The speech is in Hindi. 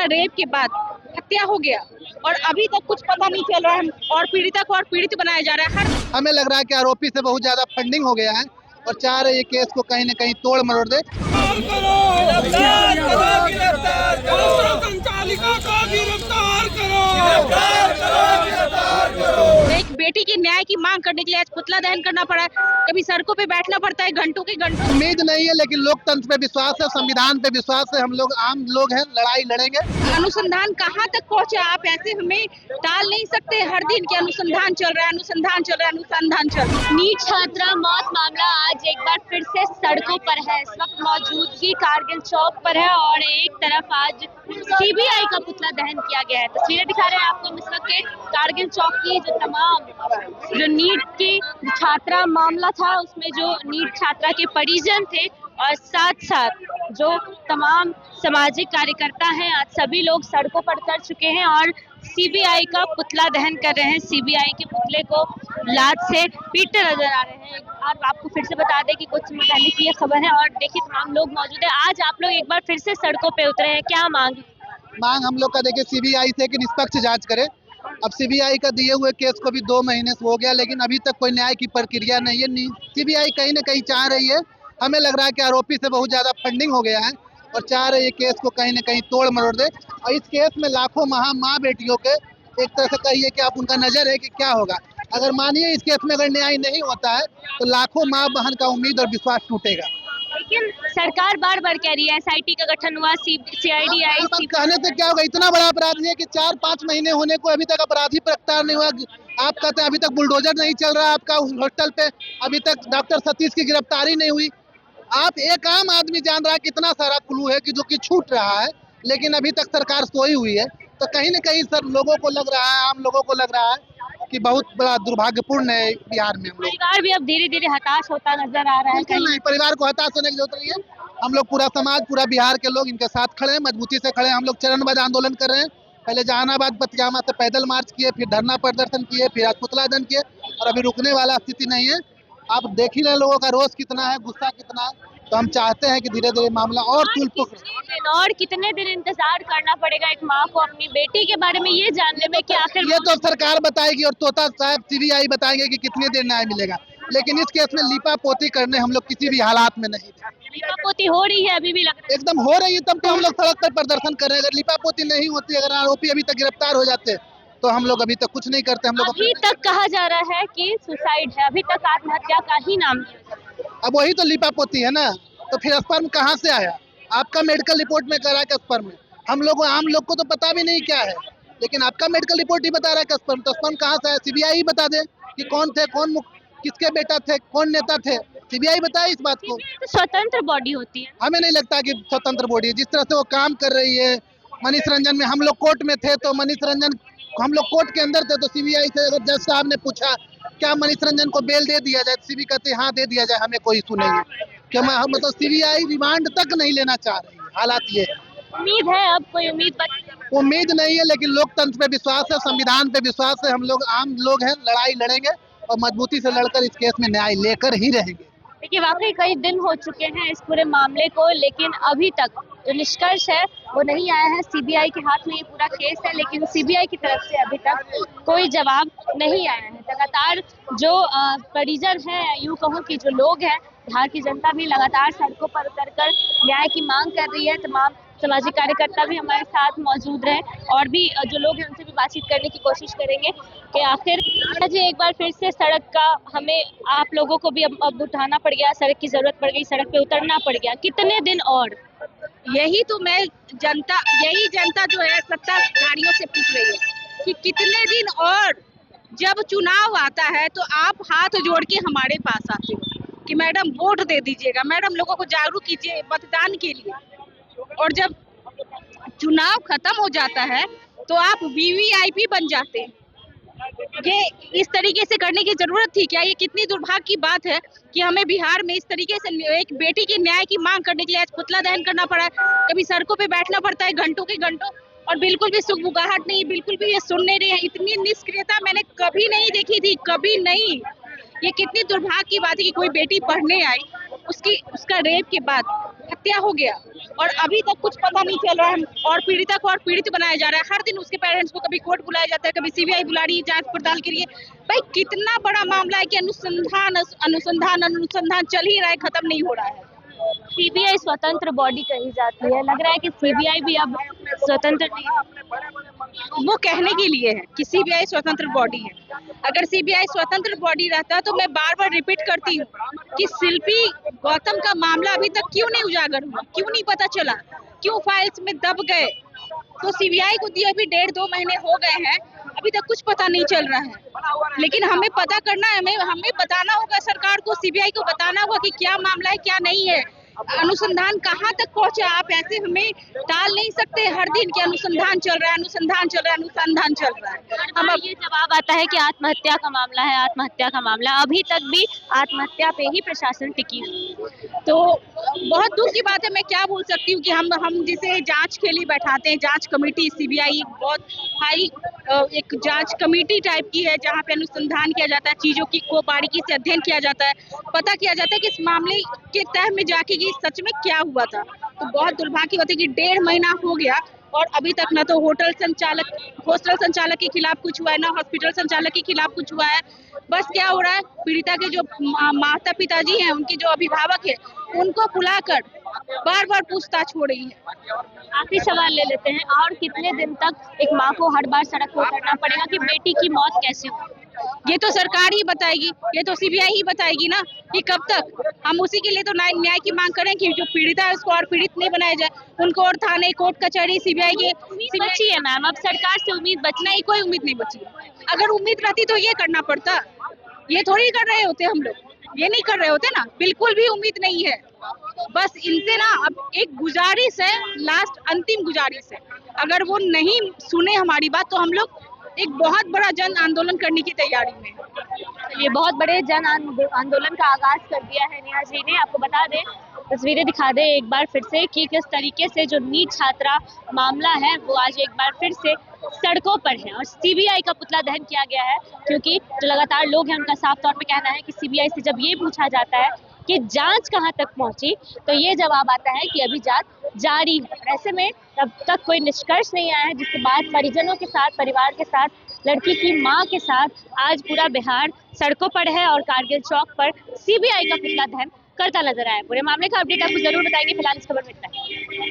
उसका रेप के बाद हत्या हो गया और अभी तक कुछ पता नहीं चल रहा है और पीड़िता को और पीड़ित बनाया जा रहा है। हमें लग रहा है कि आरोपी से बहुत ज्यादा फंडिंग हो गया है और चाह रहे ये केस को कहीं न कहीं तोड़ मरोड़ दे। एक बेटी के न्याय की मांग करने के लिए आज पुतला दहन करना पड़ा है, कभी सड़कों पे बैठना पड़ता है घंटों के घंटों। उम्मीद नहीं है, लेकिन लोकतंत्र पे विश्वास है, संविधान पे विश्वास है। हम लोग आम लोग हैं, लड़ाई लड़ेंगे। अनुसंधान कहाँ तक पहुँचा आप ऐसे हमें टाल नहीं सकते। हर दिन के अनुसंधान चल रहा है, अनुसंधान चल रहा है, अनुसंधान चल रहा है। नीट छात्रा मौत मामला आज एक बार फिर से सड़कों पर है। इस वक्त मौजूदगी कारगिल चौक पर है और एक तरफ आज सीबीआई का पुतला दहन किया गया है। तस्वीरें दिखा रहे हैं आपको इस वक्त के कारगिल चौक की। जो नीट की छात्रा मामला था उसमें जो नीट छात्रा के परिजन थे और साथ साथ जो तमाम सामाजिक कार्यकर्ता हैं, आज सभी लोग सड़कों पर उतर चुके हैं और सीबीआई का पुतला दहन कर रहे हैं। सीबीआई के पुतले को लात से पीटते नजर आ रहे हैं। और आपको फिर से बता दें कि कुछ समय पहले की ये खबर है और देखिए तमाम लोग मौजूद है। आज आप लोग एक बार फिर से सड़कों पे उतरे हैं, क्या मांग हम लोग का देखिए सीबीआई से कि निष्पक्ष जांच करे। अब सीबीआई का दिए हुए केस को भी 2 महीने से हो गया, लेकिन अभी तक कोई न्याय की प्रक्रिया नहीं है। सीबीआई कहीं न कहीं चाह रही है, हमें लग रहा है कि आरोपी से बहुत ज्यादा फंडिंग हो गया है और चाह रहे ये केस को कहीं न कहीं तोड़ मरोड़ दे। और इस केस में लाखों माँ बेटियों के एक तरह से कहिए कि आप उनका नजर है कि क्या होगा। अगर मानिए इस केस में अगर न्याय नहीं होता है तो लाखों माँ बहन का उम्मीद और विश्वास टूटेगा। लेकिन सरकार बार बार कह रही है एसआईटी का गठन हुआ, सीआईडी आई। कहने से क्या होगा? इतना बड़ा अपराधी है कि 4-5 महीने होने को अभी तक अपराधी गिरफ्तार नहीं हुआ। आप कहते हैं अभी तक बुलडोजर नहीं चल रहा, आपका होटल पे अभी तक डॉक्टर सतीश की गिरफ्तारी नहीं हुई। आप एक आम आदमी जान रहा है कितना सारा क्लू है कि जो कि छूट रहा है, लेकिन अभी तक सरकार सोई हुई है। तो कहीं न कहीं सर लोगों को लग रहा है, आम लोगों को लग रहा है कि बहुत बड़ा दुर्भाग्यपूर्ण है बिहार में। हम लोग परिवार भी अब धीरे धीरे हताश होता नजर आ रहा है। नहीं, परिवार को हताश होने की जरूरत नहीं है। हम लोग पूरा समाज, पूरा बिहार के लोग इनके साथ खड़े हैं, मजबूती से खड़े हैं। हम लोग चरणबद्ध आंदोलन कर रहे हैं। पहले जहानाबाद पतियामा से पैदल मार्च किए, फिर धरना प्रदर्शन किए, फिर आज पुतला दहन किए और अभी रुकने वाला स्थिति नहीं है। आप देख ही रहे लोगों का रोष कितना है, गुस्सा कितना है। तो हम चाहते हैं कि धीरे धीरे मामला और और कितने दिन इंतजार करना पड़ेगा एक माँ को अपनी बेटी के बारे में ये जानने में कि आखिर ये तो सरकार बताएगी और तोता साहब सीबीआई बताएंगे कि कितने देर न्याय मिलेगा। लेकिन इस केस में लीपा पोती करने हम लोग किसी भी हालात में नहीं थे। लीपा पोती हो रही है अभी भी लग रहा है। एकदम हो रही है, तब तो हम लोग सड़क पर प्रदर्शन कर रहे हैं। अगर लीपा पोती नहीं होती, अगर आरोपी अभी तक गिरफ्तार हो जाते तो हम लोग अभी तक कुछ नहीं करते। हम लोग अभी तक कहा जा रहा है कि सुसाइड है, अभी तक आत्महत्या का ही नाम। अब वही तो लीपा पोती है ना, तो फिर स्पर्म कहाँ से आया? आपका मेडिकल रिपोर्ट में कह रहा है कि स्पर्म है। हम लोग आम लोग को तो पता भी नहीं क्या है, लेकिन आपका मेडिकल रिपोर्ट ही बता रहा है कि स्पर्म। तो स्पर्म कहाँ से आया? सीबीआई ही बता दे कि कौन थे, किसके बेटा थे, कौन नेता थे। सीबीआई बताए इस बात को। तो स्वतंत्र बॉडी होती है। हमें नहीं लगता कि स्वतंत्र बॉडी है। जिस तरह से वो काम कर रही है, मनीष रंजन में हम लोग कोर्ट में थे तो मनीष रंजन हम लोग कोर्ट के अंदर थे तो सीबीआई से अगर जज साहब ने पूछा क्या मनीष रंजन को बेल दे दिया जाए, सीबी कहते हाँ दे दिया जाए, हमें कोई इशू नहीं है। क्या मतलब सीबीआई रिमांड तक नहीं लेना चाह रही है। हालात ये उम्मीद है, अब कोई उम्मीद नहीं है, लेकिन लोकतंत्र पे विश्वास है, संविधान पे विश्वास है। हम लोग आम लोग हैं, लड़ाई लड़ेंगे और मजबूती से लड़कर इस केस में न्याय लेकर ही रहेंगे। देखिए वाकई कई दिन हो चुके हैं इस पूरे मामले को, लेकिन अभी तक जो निष्कर्ष है वो नहीं आया है। सीबीआई के हाथ में ये पूरा केस है, लेकिन सीबीआई की तरफ से अभी तक कोई जवाब नहीं आया है। लगातार जो परिजन है, यूँ कहूँ कि जो लोग हैं, बिहार की जनता भी लगातार सड़कों पर उतरकर न्याय की मांग कर रही है। तमाम सामाजिक कार्यकर्ता भी हमारे साथ मौजूद रहे और भी जो लोग हैं उनसे भी बातचीत करने की कोशिश करेंगे कि आखिर आज एक बार फिर से सड़क का हमें आप लोगों को भी अब उठाना पड़ गया, सड़क की जरूरत पड़ गई, सड़क पे उतरना पड़ गया। कितने दिन और? यही तो मैं जनता जो है सत्ताधारियों से पूछ रही है कि कितने दिन और। जब चुनाव आता है तो आप हाथ जोड़ के हमारे पास आते हो कि मैडम वोट दे दीजिएगा, मैडम लोगों को जागरूक कीजिए मतदान के लिए। और जब चुनाव खत्म हो जाता है तो आप वीवीआईपी बन जाते हैं। ये इस तरीके से करने की जरूरत थी क्या? ये कितनी दुर्भाग्य की बात है कि हमें बिहार में इस तरीके से एक बेटी के न्याय की मांग करने के लिए आज पुतला दहन करना पड़ा है। कभी सड़कों पे बैठना पड़ता है घंटों के घंटों और बिल्कुल भी सुगबुगाहट नहीं, बिल्कुल भी ये सुन नहीं रहे हैं। इतनी निष्क्रियता मैंने कभी नहीं देखी थी, कभी नहीं। ये कितनी दुर्भाग्य की बात है कि कोई बेटी पढ़ने आई, उसका रेप के बाद हत्या हो गया और अभी तक कुछ पता नहीं चल रहा है और पीड़िता को और पीड़ित बनाया जा रहा है। हर दिन उसके पेरेंट्स को कभी कोर्ट बुलाया जाता है, कभी सीबीआई बुला रही है जांच पड़ताल के लिए। भाई कितना बड़ा मामला है कि अनुसंधान चल ही रहा है, खत्म नहीं हो रहा है। सीबीआई स्वतंत्र बॉडी कही जाती है, लग रहा है कि सीबीआई भी अब स्वतंत्र नहीं है। वो कहने के लिए है कि सीबीआई स्वतंत्र बॉडी है। अगर सीबीआई स्वतंत्र बॉडी रहता तो मैं बार बार रिपीट करती हूँ कि शिल्पी गौतम का मामला अभी तक क्यों नहीं उजागर हुआ, क्यों नहीं पता चला, क्यों फाइल्स में दब गए। तो सीबीआई को दिए अभी 1.5-2 महीने हो गए हैं, अभी तक कुछ पता नहीं चल रहा है। लेकिन हमें पता करना है, हमें बताना होगा सरकार को, सीबीआई को बताना होगा कि क्या मामला है क्या नहीं है, अनुसंधान कहाँ तक पहुंचा। आप ऐसे हमें टाल नहीं सकते हर दिन कि अनुसंधान चल रहा है, अनुसंधान चल रहा है, अनुसंधान चल रहा है। हम अब ये जवाब आता है कि आत्महत्या का मामला है, आत्महत्या का मामला। अभी तक भी आत्महत्या पे ही प्रशासन टिकी हुई। तो बहुत दूर की बात है, मैं क्या बोल सकती हूँ कि हम जिसे जांच के लिए बैठाते हैं, जांच कमेटी, सीबीआई बहुत हाई एक जांच कमेटी टाइप की है जहाँ पे अनुसंधान किया जाता है, चीजों की को बारीकी से अध्ययन किया जाता है, पता किया जाता है कि इस मामले के तह में जाके कि सच में क्या हुआ था। तो बहुत दुर्भाग्य होता है कि 1.5 महीना हो गया और अभी तक ना तो हॉस्टल संचालक के खिलाफ कुछ हुआ है, ना हॉस्पिटल संचालक के खिलाफ कुछ हुआ है। बस क्या हो रहा है, पीड़िता के जो माता पिताजी हैं, उनके जो अभिभावक है, उनको बुलाकर बार बार पूछताछ हो रही है। आखिरी सवाल ले लेते हैं, और कितने दिन तक एक माँ को हर बार सड़क पर उतरना पड़ेगा कि बेटी की मौत कैसे हुई? ये तो सरकार ही बताएगी, ये तो सीबीआई ही बताएगी ना कि कब तक। हम उसी के लिए तो न्याय की मांग करें कि जो पीड़िता है उसको और पीड़ित नहीं बनाया जाए, उनको और थाने, कोर्ट कचहरी, सीबीआई की उम्मीद बची है मैम, अब सरकार से उम्मीद बची नहीं, कोई उम्मीद नहीं बची। अगर उम्मीद रहती तो ये करना पड़ता, ये थोड़ी कर रहे होते हम लोग, ये नहीं कर रहे होते ना, बिल्कुल भी उम्मीद नहीं है। बस इनसे ना अब एक गुजारिश है, लास्ट अंतिम गुजारिश है, अगर वो नहीं सुने हमारी बात तो हम लोग एक बहुत बड़ा जन आंदोलन करने की तैयारी में। ये बहुत बड़े जन आंदोलन का आगाज कर दिया है नेहा जी ने। आपको बता दें, तस्वीरें दिखा दें एक बार फिर से कि किस तरीके से जो नीट छात्रा मामला है वो आज एक बार फिर से सड़कों पर है और सीबीआई का पुतला दहन किया गया है। क्योंकि जो लगातार लोग हैं उनका साफ तौर पे कहना है कि सीबीआई से जब ये पूछा जाता है कि जांच कहां तक पहुंची तो ये जवाब आता है कि अभी जांच जारी है। ऐसे में तब तक कोई निष्कर्ष नहीं आया है, जिसके बाद परिजनों के साथ, परिवार के साथ, लड़की की मां के साथ आज पूरा बिहार सड़कों पर है और कारगिल चौक पर सीबीआई का पुतला दहन करता नजर आया। पूरे मामले का अपडेट आपको जरूर बताएंगे। फिलहाल इस खबर में इतना ही।